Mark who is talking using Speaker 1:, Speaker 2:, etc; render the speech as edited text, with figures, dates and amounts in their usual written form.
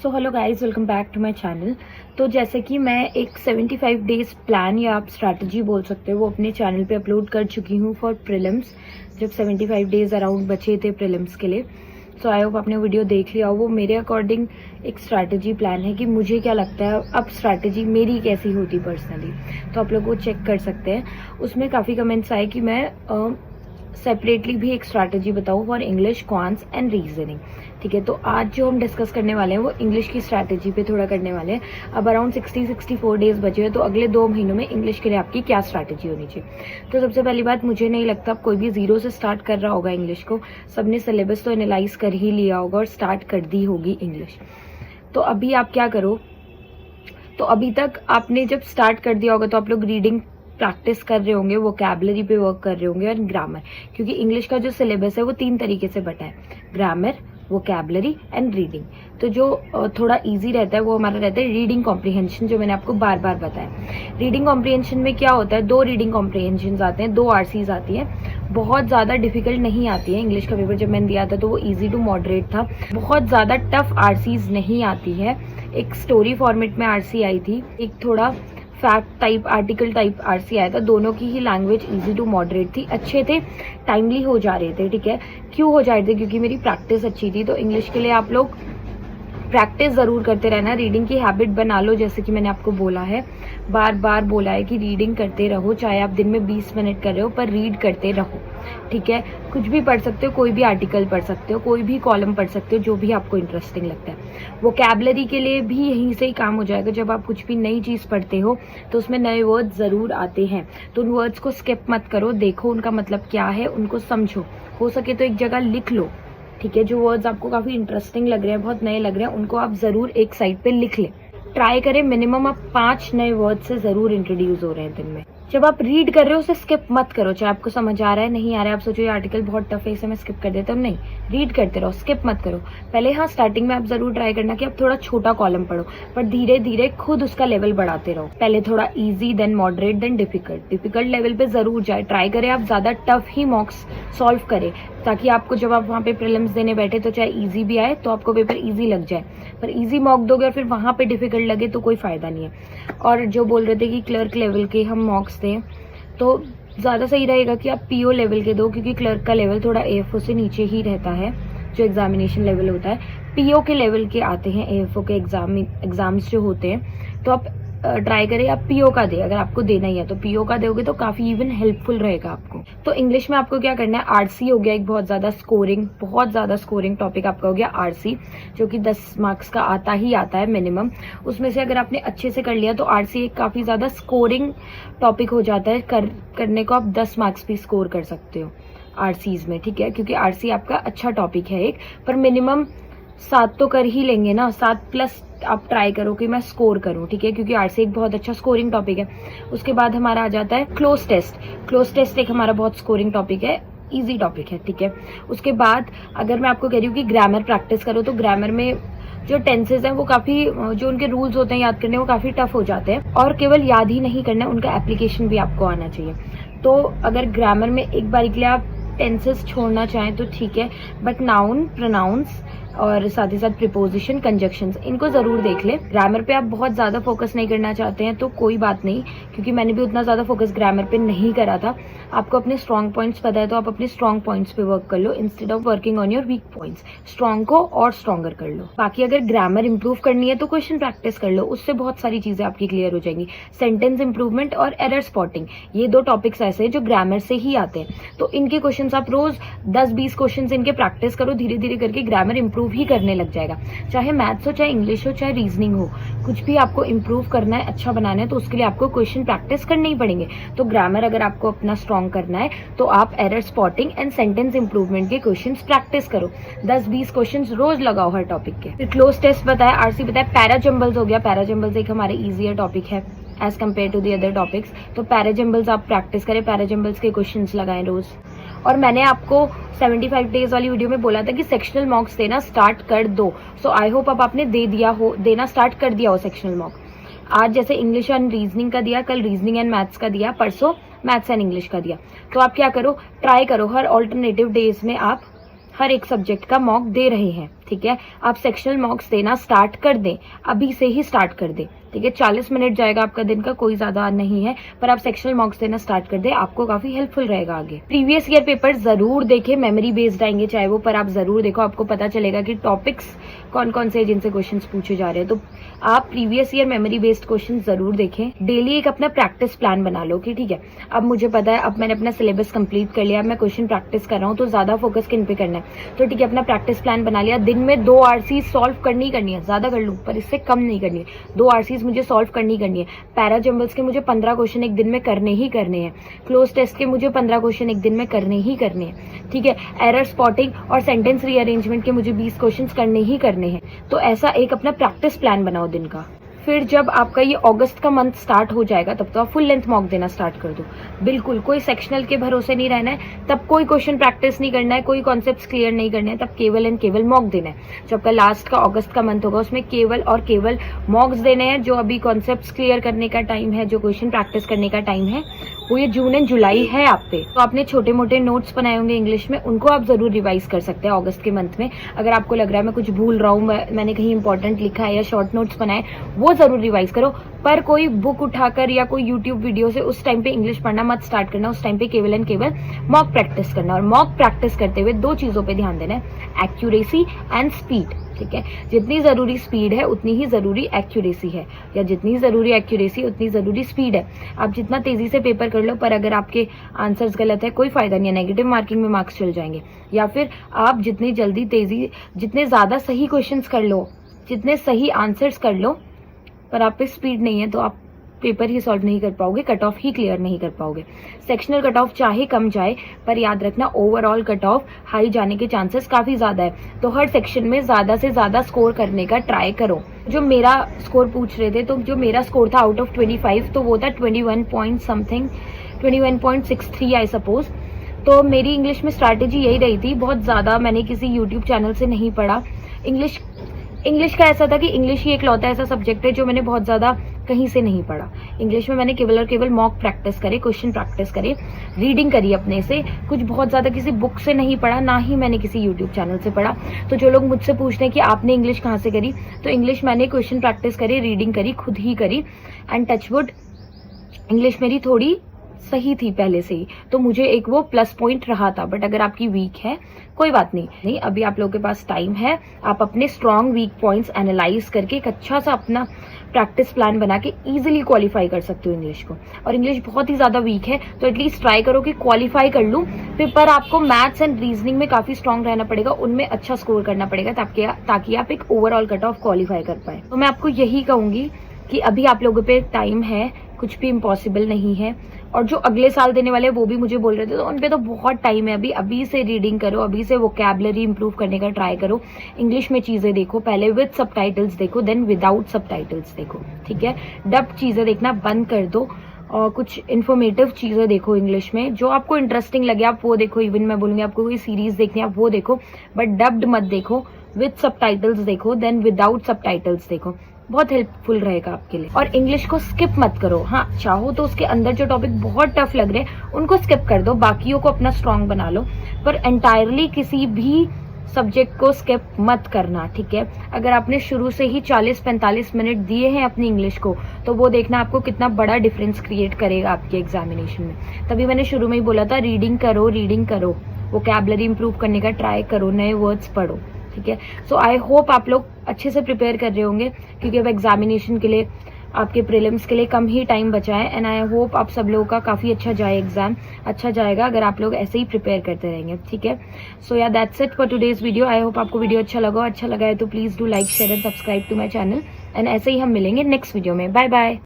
Speaker 1: So hello guys, welcome back to my channel. तो जैसे कि मैं एक 75 डेज प्लान या आप स्ट्रैटेजी बोल सकते हो वो अपने चैनल पे अपलोड कर चुकी हूँ फॉर प्रीलिम्स, जब 75 डेज अराउंड बचे थे प्रीलिम्स के लिए। सो आई होप आपने वीडियो देख लिया हो। वो मेरे अकॉर्डिंग एक स्ट्रैटेजी प्लान है कि मुझे क्या लगता है अब स्ट्रैटेजी मेरी कैसी होती पर्सनली, तो आप लोग वो चेक कर सकते हैं। उसमें काफ़ी कमेंट्स आए कि मैं सेपरेटली भी एक स्ट्रैटेजी बताऊँ for English, quants and reasoning. ठीक है, तो आज जो हम डिस्कस करने वाले हैं वो इंग्लिश की स्ट्रैटेजी पे थोड़ा करने वाले हैं। अब अराउंड 64 डेज बचे हैं, तो अगले 2 महीनों में इंग्लिश के लिए आपकी क्या स्ट्रैटेजी होनी चाहिए। तो सबसे पहली बात, मुझे नहीं लगता कोई भी जीरो से स्टार्ट कर रहा होगा इंग्लिश को। सबने सिलेबस तो एनालाइज कर ही लिया होगा और स्टार्ट कर दी होगी इंग्लिश। तो अभी आप क्या करो, तो अभी तक आपने जब स्टार्ट कर दिया होगा तो आप लोग रीडिंग प्रैक्टिस कर रहे होंगे, वोकैबुलरी पे वर्क कर रहे होंगे और ग्रामर, क्योंकि इंग्लिश का जो सिलेबस है वो 3 तरीके से बटा है, ग्रामर, वोकैबुलरी एंड रीडिंग। तो जो थोड़ा इजी रहता है वो हमारा रहता है रीडिंग कॉम्प्रिहेंशन, जो मैंने आपको बार बार बताया। रीडिंग कॉम्प्रिहेंशन में क्या होता है, 2 रीडिंग कॉम्प्रिहेंशन आते हैं, 2 आरसीज आती है। बहुत ज़्यादा डिफिकल्ट नहीं आती है। इंग्लिश का पेपर जब मैंने दिया था तो वो इजी टू मॉडरेट था। बहुत ज़्यादा टफ आरसीज नहीं आती है। एक स्टोरी फॉर्मेट में आरसी आई थी, एक थोड़ा fact type article type RC आया था। दोनों की ही लैंग्वेज इजी टू मॉडरेट थी, अच्छे थे, टाइमली हो जा रहे थे। ठीक है, क्यों हो जा रहे थे? क्योंकि मेरी प्रैक्टिस अच्छी थी। तो इंग्लिश के लिए आप लोग प्रैक्टिस ज़रूर करते रहना, रीडिंग की हैबिट बना लो। जैसे कि मैंने आपको बोला है, बार बार बोला है कि रीडिंग करते रहो, चाहे आप दिन में 20 मिनट कर रहे हो पर रीड करते रहो। ठीक है, कुछ भी पढ़ सकते हो, कोई भी आर्टिकल पढ़ सकते हो, कोई भी कॉलम पढ़ सकते हो, जो भी आपको इंटरेस्टिंग लगता है। वोकैबुलरी के लिए भी यहीं से ही काम हो जाएगा। जब आप कुछ भी नई चीज़ पढ़ते हो तो उसमें नए वर्ड ज़रूर आते हैं, तो उन वर्ड्स को स्किप मत करो, देखो उनका मतलब क्या है, उनको समझो, हो सके तो एक जगह लिख लो। ठीक है, जो वर्ड्स आपको काफ़ी इंटरेस्टिंग लग रहे हैं, बहुत नए लग रहे हैं, उनको आप ज़रूर एक साइड पे लिख लें। ट्राई करें मिनिमम आप 5 नए वर्ड से ज़रूर इंट्रोड्यूस हो रहे हैं दिन में। जब आप रीड कर रहे हो उसे स्किप मत करो, चाहे आपको समझ आ रहा है नहीं आ रहा है, आप सोचो ये आर्टिकल बहुत टफ है इसे मैं स्किप कर देता हूँ, नहीं, रीड करते रहो, स्किप मत करो। पहले हाँ, स्टार्टिंग में आप जरूर ट्राई करना कि आप थोड़ा छोटा कॉलम पढ़ो, पर धीरे धीरे खुद उसका लेवल बढ़ाते रहो। पहले थोड़ा easy, then moderate, then difficult level पे जरूर जाए। ट्राई करें आप ज्यादा टफ ही मॉक्स सॉल्व करें, ताकि आपको जब आप वहाँ पे प्रीलिम्स देने बैठे तो चाहे इजी भी आए तो आपको पेपर इजी लग जाए। पर इजी मॉक दोगे और फिर वहाँ पे डिफिकल्ट लगे तो कोई फायदा नहीं है। और जो बोल रहे थे कि क्लर्क लेवल के हम मॉक्स दें, तो ज़्यादा सही रहेगा कि आप पीओ लेवल के दो, क्योंकि क्लर्क का लेवल थोड़ा एएफओ से नीचे ही रहता है, जो एग्जामिनेशन लेवल होता है। पीओ के लेवल के आते हैं एएफओ के एग्जाम्स जो होते हैं। तो आप ट्राई करें आप पीओ का दे, अगर आपको देना ही है तो पीओ का दोगे तो काफ़ी इवन हेल्पफुल रहेगा आपको। तो इंग्लिश में आपको क्या करना है, आरसी हो गया एक बहुत ज़्यादा स्कोरिंग टॉपिक आपका हो गया आरसी, जो कि 10 मार्क्स का आता ही आता है मिनिमम। उसमें से अगर आपने अच्छे से कर लिया तो आरसी एक काफ़ी ज़्यादा स्कोरिंग टॉपिक हो जाता है। करने को आप 10 मार्क्स भी स्कोर कर सकते हो आरसीज में। ठीक है, क्योंकि आरसी आपका अच्छा टॉपिक है एक, पर मिनिमम 7 तो कर ही लेंगे ना, 7+ आप ट्राई करो कि मैं स्कोर करूं। ठीक है, क्योंकि आरसी एक बहुत अच्छा स्कोरिंग टॉपिक है। उसके बाद हमारा आ जाता है क्लोज टेस्ट एक हमारा बहुत स्कोरिंग टॉपिक है, इजी टॉपिक है। ठीक है, उसके बाद अगर मैं आपको कह रही हूँ कि ग्रामर प्रैक्टिस करो, तो ग्रामर में जो टेंसेज हैं वो काफ़ी, जो उनके रूल्स होते हैं याद करने वो काफ़ी टफ हो जाते हैं। और केवल याद ही नहीं करना, उनका एप्लीकेशन भी आपको आना चाहिए। तो अगर ग्रामर में एक बार के लिए आप टेंसेस छोड़ना चाहें तो ठीक है, बट नाउन, प्रोनाउंस और साथ ही साथ प्रीपोजिशन, कंजक्शंस, इनको ज़रूर देख ले। ग्रामर पे आप बहुत ज़्यादा फोकस नहीं करना चाहते हैं तो कोई बात नहीं, क्योंकि मैंने भी उतना ज़्यादा फोकस ग्रामर पे नहीं करा था। आपको अपने स्ट्रॉन्ग पॉइंट्स पता है तो आप अपने स्ट्रॉन्ग पॉइंट्स पे वर्क कर लो, instead of working on your weak points. Strong को और स्ट्रॉन्गर कर लो। बाकी अगर ग्रामर इंप्रूव करनी है तो क्वेश्चन प्रैक्टिस कर लो, उससे बहुत सारी चीज़ें आपकी क्लियर हो जाएंगी। सेंटेंस इंप्रूवमेंट और एरर स्पॉटिंग, ये 2 टॉपिक्स ऐसे हैं जो ग्रामर से ही आते हैं। तो इनके क्वेश्चन आप रोज 10-20 क्वेश्चन इनके प्रैक्टिस करो, धीरे धीरे करके ग्रामर इंप्रूव ही करने लग जाएगा। चाहे मैथ्स हो, चाहे इंग्लिश हो, चाहे रीजनिंग हो, कुछ भी आपको इंप्रूव करना है, अच्छा बनाना है, तो उसके लिए आपको क्वेश्चन प्रैक्टिस करने ही पड़ेंगे। तो ग्रामर अगर आपको अपना स्ट्रॉन्ग करना है तो आप error spotting and sentence improvement के क्वेश्चंस प्रैक्टिस करो, 10-20 क्वेश्चंस रोज लगाओ हर टॉपिक के। फिर क्लोज टेस्ट बताया, आरसी बताया, पैराजम्बल्स हो गया। पैराजम्बल्स एक हमारे इजियर टॉपिक है as compare to the other topics, तो पैराजम्बल्स आप प्रैक्टिस करें, पैराजम्बल्स के क्वेश्चंस लगाएं रोज। और मैंने आपको 75 डेज वाली वीडियो में बोला था कि सेक्शनल मॉक्स देना स्टार्ट कर दो। सो आई होप अब आपने देना स्टार्ट कर दिया हो सेक्शनल मॉक। आज जैसे इंग्लिश एंड रीजनिंग का दिया, कल रीजनिंग एंड मैथ्स का दिया, परसों मैथ्स एंड इंग्लिश का दिया। तो आप क्या करो, ट्राई करो हर ऑल्टरनेटिव डेज में आप हर एक सब्जेक्ट का मॉक दे रहे हैं। ठीक ठीक है। आप सेक्शनल मॉक्स देना स्टार्ट कर दें, अभी से ही स्टार्ट कर दें, ठीक है। 40 मिनट जाएगा आपका दिन का, कोई ज्यादा नहीं है, पर आप सेक्शनल मॉक्स देना स्टार्ट कर दे, आपको काफी हेल्पफुल रहेगा आगे। प्रीवियस ईयर पेपर जरूर देखें, मेमोरी बेस्ड आएंगे चाहे वो, पर आप जरूर देखो, आपको पता चलेगा कि टॉपिक्स कौन कौन से जिनसे क्वेश्चन पूछे जा रहे हैं। तो आप previous year memory based question जरूर देखें। डेली एक अपना प्रैक्टिस प्लान बना लो कि ठीक है, अब मुझे पता है, अब मैंने अपना सिलेबस कंप्लीट कर लिया, मैं क्वेश्चन प्रैक्टिस कर रहा हूँ, तो ज्यादा फोकस किन पे करना है। तो ठीक है, अपना प्रैक्टिस प्लान बना लिया, दिन में 2 RCs सॉल्व करनी है, ज्यादा कर लूँ पर इससे कम नहीं करनी है, 2 RCs मुझे सॉल्व करनी है। पैरा जंबल्स के मुझे 15 क्वेश्चन एक दिन में करने ही करने हैं, क्लोज टेस्ट के मुझे 15 क्वेश्चन एक दिन में करने ही करने हैं, ठीक है। एरर स्पॉटिंग और सेंटेंस रीअरेंजमेंट के मुझे 20 क्वेश्चन करने ही करने हैं। तो ऐसा एक अपना प्रैक्टिस प्लान बनाओ दिन का। फिर जब आपका ये अगस्त का मंथ स्टार्ट हो जाएगा, तब तो आप फुल लेंथ मॉक देना स्टार्ट कर दो। बिल्कुल कोई सेक्शनल के भरोसे नहीं रहना है, तब कोई क्वेश्चन प्रैक्टिस नहीं करना है, कोई कॉन्सेप्ट्स क्लियर नहीं करने हैं, तब केवल एंड केवल मॉक देना है। जो आपका लास्ट का अगस्त का मंथ होगा, उसमें केवल और केवल मॉक्स देने हैं। जो अभी कॉन्सेप्ट्स क्लियर करने का टाइम है, जो क्वेश्चन प्रैक्टिस करने का टाइम है, वो ये जून एंड जुलाई है आप पे। तो आपने छोटे मोटे नोट्स बनाए होंगे इंग्लिश में, उनको आप जरूर रिवाइज कर सकते हैं अगस्त के मंथ में। अगर आपको लग रहा है मैं कुछ भूल रहा हूँ, मैंने कहीं इंपॉर्टेंट लिखा है या शॉर्ट नोट्स बनाए, वो जरूर रिवाइज करो। पर कोई बुक उठाकर या कोई यूट्यूब वीडियो से उस टाइम पे इंग्लिश पढ़ना मत स्टार्ट करना। उस टाइम पे केवल एंड केवल मॉक प्रैक्टिस करना। और मॉक प्रैक्टिस करते हुए 2 चीजों पे ध्यान देना है, एक्यूरेसी एंड स्पीड, ठीक है। जितनी जरूरी स्पीड है उतनी ही जरूरी एक्यूरेसी है, या जितनी जरूरी एक्यूरेसी उतनी जरूरी स्पीड है। आप जितना तेजी से पेपर कर लो, पर अगर आपके आंसर्स गलत है, कोई फायदा नहीं है, नेगेटिव मार्किंग में मार्क्स चल जाएंगे। या फिर आप जितनी जल्दी तेजी, जितने ज्यादा सही क्वेश्चंस कर लो, जितने सही आंसर्स कर लो, पर आप पे स्पीड नहीं है, तो आप पेपर ही सॉल्व नहीं कर पाओगे, कट ऑफ ही क्लियर नहीं कर पाओगे। सेक्शनल कट ऑफ चाहे कम जाए, पर याद रखना ओवरऑल कट ऑफ हाई जाने के चांसेस काफी ज्यादा है। तो हर सेक्शन में ज्यादा से ज्यादा स्कोर करने का ट्राई करो। जो मेरा स्कोर पूछ रहे थे, तो जो मेरा स्कोर था आउट ऑफ 25, तो वो था 21 पॉइंट समथिंग, 21.63 आई सपोज। तो मेरी इंग्लिश में स्ट्रैटेजी यही रही थी, बहुत ज्यादा मैंने किसी यूट्यूब चैनल से नहीं पढ़ा। इंग्लिश का ऐसा था कि इंग्लिश ही एक लौता ऐसा सब्जेक्ट है जो मैंने बहुत ज्यादा कहीं से नहीं पढ़ा। इंग्लिश में मैंने केवल और केवल मॉक प्रैक्टिस करे, क्वेश्चन प्रैक्टिस करे, रीडिंग करी अपने से, कुछ बहुत ज्यादा किसी बुक से नहीं पढ़ा, ना ही मैंने किसी यूट्यूब चैनल से पढ़ा। तो जो लोग मुझसे पूछते हैं कि आपने इंग्लिश कहाँ से करी, तो इंग्लिश मैंने क्वेश्चन प्रैक्टिस करी, रीडिंग करी, खुद ही करी। एंड टचवुड इंग्लिश मेरी थोड़ी सही थी पहले से ही, तो मुझे एक वो प्लस पॉइंट रहा था। बट अगर आपकी वीक है, कोई बात नहीं, अभी आप लोगों के पास टाइम है, आप अपने स्ट्रॉन्ग वीक पॉइंट्स एनालाइज करके एक अच्छा सा अपना प्रैक्टिस प्लान बना के इजीली क्वालिफाई कर सकते हो इंग्लिश को। और इंग्लिश बहुत ही ज्यादा वीक है, तो एटलीस्ट ट्राई करो कि क्वालिफाई कर लूं। पर आपको मैथ्स एंड रीजनिंग में काफी स्ट्रॉन्ग रहना पड़ेगा, उनमें अच्छा स्कोर करना पड़ेगा, ताकि आप एक ओवरऑल कट ऑफ क्वालिफाई कर पाए। तो मैं आपको यही कहूंगी कि अभी आप लोगों पे टाइम है, कुछ भी इम्पॉसिबल नहीं है। और जो अगले साल देने वाले हैं वो भी मुझे बोल रहे थे, तो उनपे तो बहुत टाइम है। अभी से रीडिंग करो, अभी से वोकैबुलरी इंप्रूव करने का ट्राई करो। इंग्लिश में चीजें देखो, पहले विद सबटाइटल्स देखो, देन विदाउट सबटाइटल्स देखो, ठीक है। डब्ड चीजें देखना बंद कर दो और कुछ इन्फॉर्मेटिव चीजें देखो इंग्लिश में, जो आपको इंटरेस्टिंग लगे आप वो देखो। इवन मैं बोलूंगी आपको कोई सीरीज देखनी है आप वो देखो, बट डब्ड मत देखो, विद सबटाइटल्स देखो, देन विदाउट सबटाइटल्स देखो, बहुत हेल्पफुल रहेगा आपके लिए। और इंग्लिश को स्किप मत करो। हाँ, चाहो तो उसके अंदर जो टॉपिक बहुत टफ लग रहे हैं उनको स्किप कर दो, बाकियों को अपना स्ट्रॉन्ग बना लो, पर एंटायरली किसी भी सब्जेक्ट को स्किप मत करना, ठीक है। अगर आपने शुरू से ही 40-45 मिनट दिए हैं अपनी इंग्लिश को, तो वो देखना आपको कितना बड़ा डिफरेंस क्रिएट करेगा आपके एग्जामिनेशन में। तभी मैंने शुरू में ही बोला था, रीडिंग करो, वोकैबुलरी इंप्रूव करने का ट्राई करो, नए वर्ड्स पढ़ो, ठीक है। सो आई होप आप लोग अच्छे से प्रिपेयर कर रहे होंगे, क्योंकि अब एग्जामिनेशन के लिए, आपके प्रीलिम्स के लिए कम ही टाइम बचा है। एंड आई होप आप सब लोगों का काफी अच्छा जाए, एग्जाम अच्छा जाएगा अगर आप लोग ऐसे ही प्रिपेयर करते रहेंगे, ठीक है। So yeah that's it for today's video. I hope आपको वीडियो अच्छा लगा है तो please do like, share and subscribe to my channel. And ऐसे ही हम मिलेंगे नेक्स्ट वीडियो में। Bye bye.